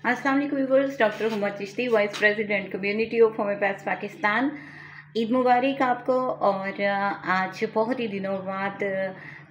अस्सलाम वालेकुम viewers, doctor Huma Chishti, vice president community of homeopaths Pakistan. Eid मुबारक आपको। और आज बहुत ही दिनों बाद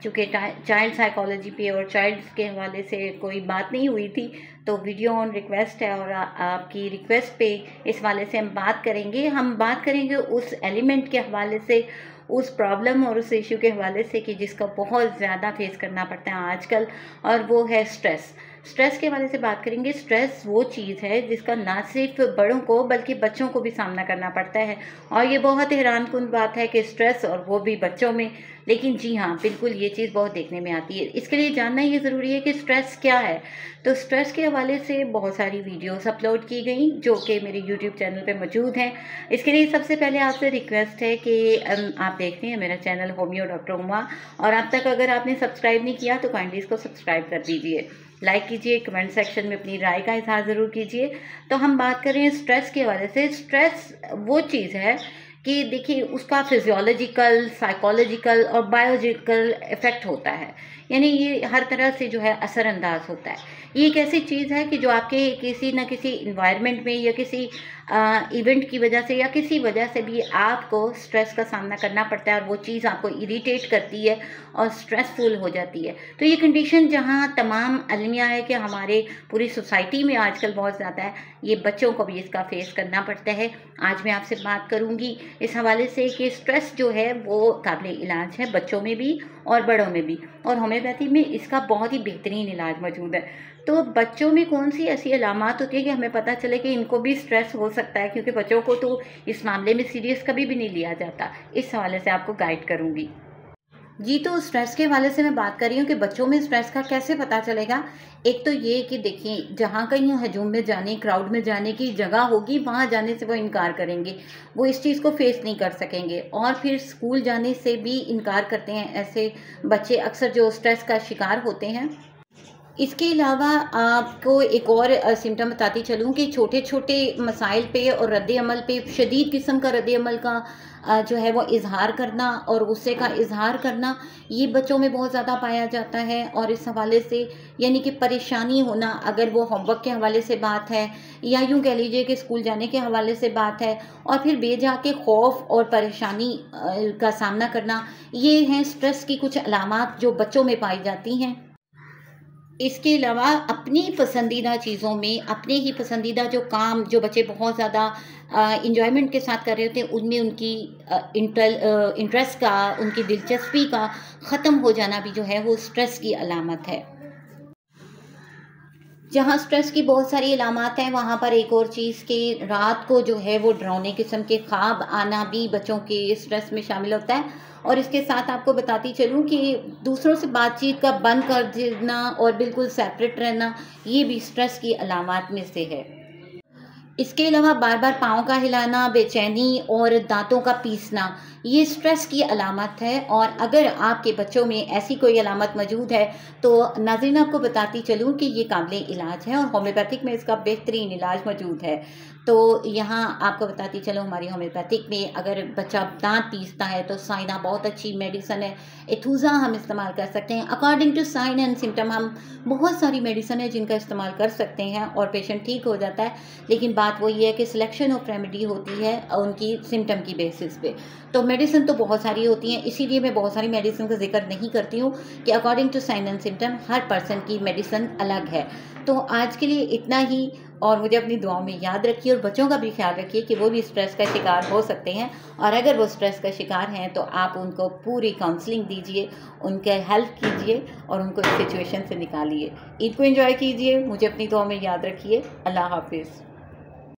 चूँकि चाइल्ड साइकोलॉजी पे और चाइल्ड्स के हवाले से कोई बात नहीं हुई थी, तो वीडियो ऑन रिक्वेस्ट है और आपकी रिक्वेस्ट पे इस हवाले से हम बात करेंगे। हम बात करेंगे उस एलिमेंट के हवाले से, उस प्रॉब्लम और उस इशू के हवाले से कि जिसका बहुत ज़्यादा फेस करना पड़ता है आजकल, और वो है स्ट्रेस। स्ट्रेस के हवाले से बात करेंगे। स्ट्रेस वो चीज़ है जिसका ना सिर्फ बड़ों को बल्कि बच्चों को भी सामना करना पड़ता है, और ये बहुत हैरानकुन बात है कि स्ट्रेस और वो भी बच्चों में। लेकिन जी हाँ, बिल्कुल ये चीज़ बहुत देखने में आती है। इसके लिए जानना ये ज़रूरी है कि स्ट्रेस क्या है। तो स्ट्रेस के हवाले से बहुत सारी वीडियोस अपलोड की गई जो कि मेरे यूट्यूब चैनल पे मौजूद हैं। इसके लिए सबसे पहले आपसे रिक्वेस्ट है कि आप देखते हैं मेरा चैनल होमियो डॉक्टर हुमा, और अब तक अगर आपने सब्सक्राइब नहीं किया तो काइंडली इसको सब्सक्राइब कर दीजिए, लाइक कीजिए, कमेंट सेक्शन में अपनी राय का इजहार ज़रूर कीजिए। तो हम बात करें स्ट्रेस के हवाले से। स्ट्रेस वो चीज़ है कि देखिए उसका फिजियोलॉजिकल, साइकोलॉजिकल और बायोलॉजिकल इफ़ेक्ट होता है, यानी ये हर तरह से जो है असरअंदाज होता है। ये एक ऐसी चीज़ है कि जो आपके किसी न किसी इन्वायरमेंट में या किसी इवेंट की वजह से या किसी वजह से भी आपको स्ट्रेस का सामना करना पड़ता है, और वो चीज़ आपको इरिटेट करती है और स्ट्रेसफुल हो जाती है। तो ये कंडीशन जहाँ तमाम अलमिया है कि हमारे पूरी सोसाइटी में आजकल बहुत ज़्यादा है, ये बच्चों को भी इसका फेस करना पड़ता है। आज मैं आपसे बात करूँगी इस हवाले से कि स्ट्रेस जो है वो काबिल इलाज है बच्चों में भी और बड़ों में भी, और होम्योपैथी में इसका बहुत ही बेहतरीन इलाज मौजूद है। तो बच्चों में कौन सी ऐसी अलामात होती है कि हमें पता चले कि इनको भी स्ट्रेस हो सकता है, क्योंकि बच्चों को तो इस मामले में सीरियस कभी भी नहीं लिया जाता। इस हवाले से आपको गाइड करूँगी जी। तो स्ट्रेस के हवाले से मैं बात कर रही हूँ कि बच्चों में स्ट्रेस का कैसे पता चलेगा। एक तो ये कि देखिए, जहाँ कहीं हजूम में जाने, क्राउड में जाने की जगह होगी, वहाँ जाने से वो इनकार करेंगे, वो इस चीज़ को फेस नहीं कर सकेंगे। और फिर स्कूल जाने से भी इनकार करते हैं ऐसे बच्चे अक्सर जो स्ट्रेस का शिकार होते हैं। इसके अलावा आपको एक और सिम्टम बताती चलूँ कि छोटे छोटे मसाइल पे और रद्द-ए-अमल पे शदीद किस्म का रद्द-ए-अमल का जो है वो इज़हार करना और गुस्से का इज़हार करना, ये बच्चों में बहुत ज़्यादा पाया जाता है। और इस हवाले से यानी कि परेशानी होना, अगर वो होमवर्क के हवाले से बात है या यूँ कह लीजिए कि स्कूल जाने के हवाले से बात है, और फिर बेजा के खौफ और परेशानी का सामना करना, ये हैं स्ट्रेस की कुछ अलामात जो बच्चों में पाई जाती हैं। इसके अलावा अपनी पसंदीदा चीज़ों में, अपने ही पसंदीदा जो काम जो बच्चे बहुत ज़्यादा इंजॉयमेंट के साथ कर रहे होते हैं, उनमें उनकी इंटरेस्ट का, उनकी दिलचस्पी का ख़त्म हो जाना भी जो है वो स्ट्रेस की अलामत है। जहाँ स्ट्रेस की बहुत सारी अलामात हैं, वहाँ पर एक और चीज़ कि रात को जो है वो डरावने किस्म के ख्वाब आना भी बच्चों के स्ट्रेस में शामिल होता है। और इसके साथ आपको बताती चलूँ कि दूसरों से बातचीत का बंद कर देना और बिल्कुल सेपरेट रहना, ये भी स्ट्रेस की अलामात में से है। इसके अलावा बार बार पाँव का हिलाना, बेचैनी और दांतों का पीसना, ये स्ट्रेस की अलामत है। और अगर आपके बच्चों में ऐसी कोई अलामत मौजूद है तो नाज़रीन आपको बताती चलूँ कि ये काबिल इलाज है और होम्योपैथिक में इसका बेहतरीन इलाज मौजूद है। तो यहाँ आपको बताती चलूँ, हमारी होम्योपैथिक में अगर बच्चा दांत पीसता है तो साइना बहुत अच्छी मेडिसन है। एथूज़ा हम इस्तेमाल कर सकते हैं। According to sign and symptom हम बहुत सारी मेडिसन है जिनका इस्तेमाल कर सकते हैं और पेशेंट ठीक हो जाता है। लेकिन बात वही है कि सिलेक्शन ऑफ रेमेडी होती है उनकी सिम्टम की बेसिस पे। तो मेडिसिन तो बहुत सारी होती हैं, इसीलिए मैं बहुत सारी मेडिसिन का जिक्र नहीं करती हूँ कि according to sign and symptom हर पर्सन की मेडिसिन अलग है। तो आज के लिए इतना ही, और मुझे अपनी दुआओं में याद रखिए और बच्चों का भी ख्याल रखिए कि वो भी स्ट्रेस का शिकार हो सकते हैं। और अगर वो स्ट्रेस का शिकार हैं तो आप उनको पूरी काउंसलिंग दीजिए, उनके हेल्प कीजिए और उनको इस सिचुएशन से निकालिए। ईद को एंजॉय कीजिए, मुझे अपनी दुआओं में याद रखिए। अल्लाह हाफिज़।